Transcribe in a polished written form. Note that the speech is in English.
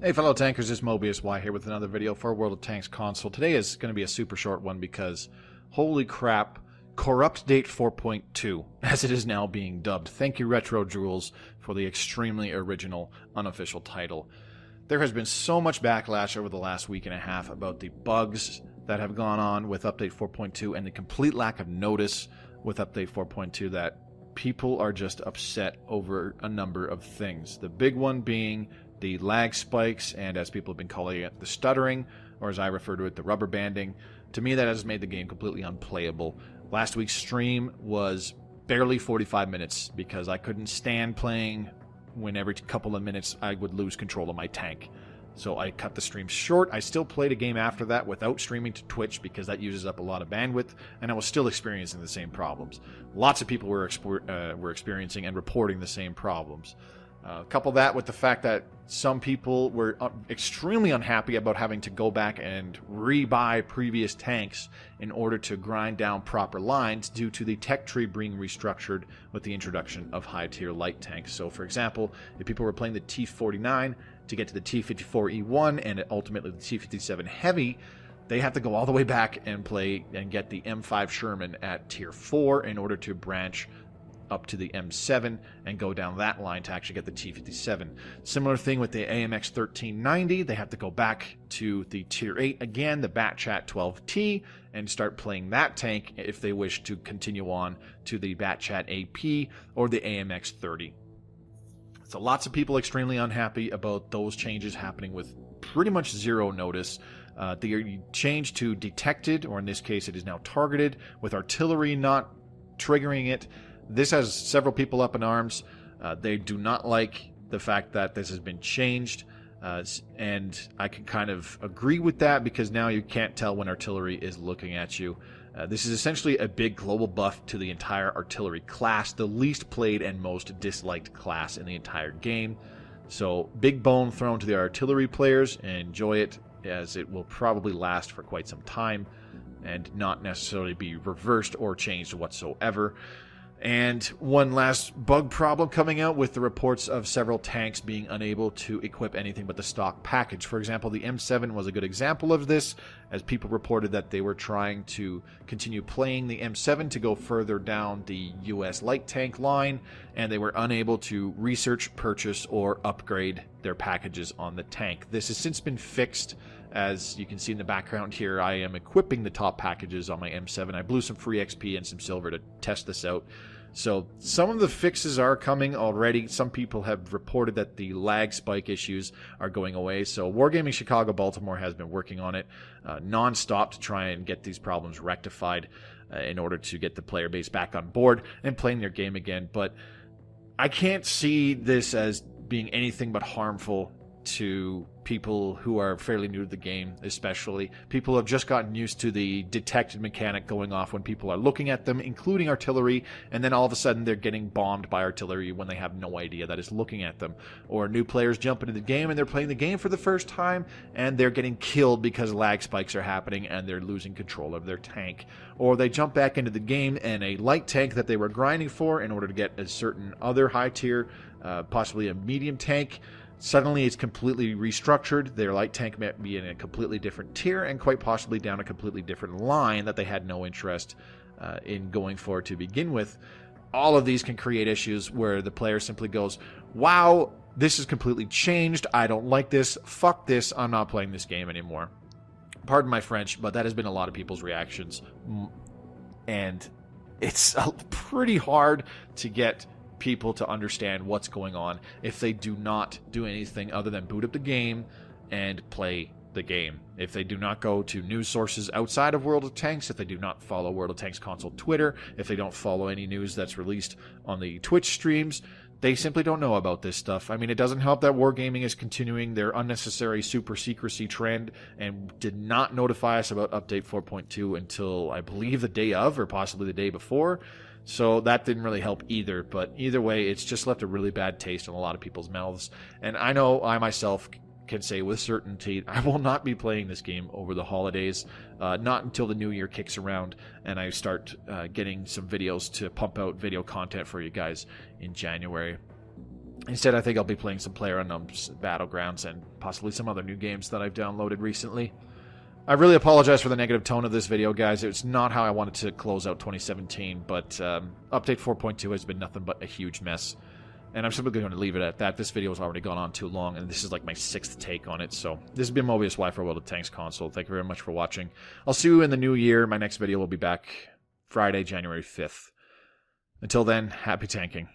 Hey fellow tankers, it's Mobius Y here with another video for World of Tanks console. Today is going to be a super short one because, holy crap, Corrupt Date 4.2, as it is now being dubbed. Thank you Retro Jewels for the extremely original unofficial title. There has been so much backlash over the last week and a half about the bugs that have gone on with Update 4.2 and the complete lack of notice with Update 4.2 that people are just upset over a number of things. The big one being the lag spikes, and as people have been calling it, the stuttering, or as I refer to it, the rubber banding. To me, that has made the game completely unplayable. Last week's stream was barely 45 minutes because I couldn't stand playing when every couple of minutes I would lose control of my tank. So I cut the stream short. I still played a game after that without streaming to Twitch because that uses up a lot of bandwidth, and I was still experiencing the same problems. Lots of people were experiencing and reporting the same problems. Couple that with the fact that some people were extremely unhappy about having to go back and rebuy previous tanks in order to grind down proper lines due to the tech tree being restructured with the introduction of high-tier light tanks. So, for example, if people were playing the T49 to get to the T54E1 and ultimately the T57 Heavy, they have to go all the way back and play and get the M5 Sherman at Tier 4 in order to branch up to the M7 and go down that line to actually get the T57. Similar thing with the AMX 1390. They have to go back to the Tier 8 again, the Batchat 12T, and start playing that tank if they wish to continue on to the Batchat AP or the AMX 30. So lots of people extremely unhappy about those changes happening with pretty much zero notice. The change to detected, or in this case it is now targeted, with artillery not triggering it. This has several people up in arms. They do not like the fact that this has been changed, and I can kind of agree with that because now you can't tell when artillery is looking at you. This is essentially a big global buff to the entire artillery class, the least played and most disliked class in the entire game. So big bone thrown to the artillery players, and enjoy it, as it will probably last for quite some time and not necessarily be reversed or changed whatsoever. And one last bug problem coming out with the reports of several tanks being unable to equip anything but the stock package. For example, the M7 was a good example of this, as people reported that they were trying to continue playing the M7 to go further down the US light tank line, and they were unable to research, purchase, or upgrade their packages on the tank. This has since been fixed. As you can see in the background here, I am equipping the top packages on my M7. I blew some free XP and some silver to test this out. So some of the fixes are coming already. Some people have reported that the lag spike issues are going away. So Wargaming Chicago Baltimore has been working on it non-stop to try and get these problems rectified in order to get the player base back on board and playing their game again. But I can't see this as being anything but harmful to people who are fairly new to the game, especially. People have just gotten used to the detected mechanic going off when people are looking at them, including artillery, and then all of a sudden they're getting bombed by artillery when they have no idea that is looking at them. Or new players jump into the game and they're playing the game for the first time and they're getting killed because lag spikes are happening and they're losing control of their tank. Or they jump back into the game and a light tank that they were grinding for in order to get a certain other high tier, possibly a medium tank, suddenly it's completely restructured. Their light tank might be in a completely different tier and quite possibly down a completely different line that they had no interest in going for to begin with. All of these can create issues where the player simply goes, wow, this is completely changed. I don't like this. Fuck this. I'm not playing this game anymore. Pardon my French, but that has been a lot of people's reactions. And it's pretty hard to get people to understand what's going on if they do not do anything other than boot up the game and play the game. If they do not go to news sources outside of World of Tanks, if they do not follow World of Tanks console Twitter, if they don't follow any news that's released on the Twitch streams, they simply don't know about this stuff. I mean, it doesn't help that Wargaming is continuing their unnecessary super secrecy trend and did not notify us about Update 4.2 until I believe the day of, or possibly the day before. So that didn't really help either, but either way, it's just left a really bad taste in a lot of people's mouths. And I know I myself can say with certainty I will not be playing this game over the holidays, not until the new year kicks around and I start getting some videos to pump out video content for you guys in January. Instead, I think I'll be playing some PlayerUnknown's Battlegrounds and possibly some other new games that I've downloaded recently. I really apologize for the negative tone of this video, guys. It's not how I wanted to close out 2017, but Update 4.2 has been nothing but a huge mess. And I'm simply going to leave it at that. This video has already gone on too long, and this is like my 6th take on it. So this has been Mobius Y for World of Tanks console. Thank you very much for watching. I'll see you in the new year. My next video will be back Friday, January 5th. Until then, happy tanking.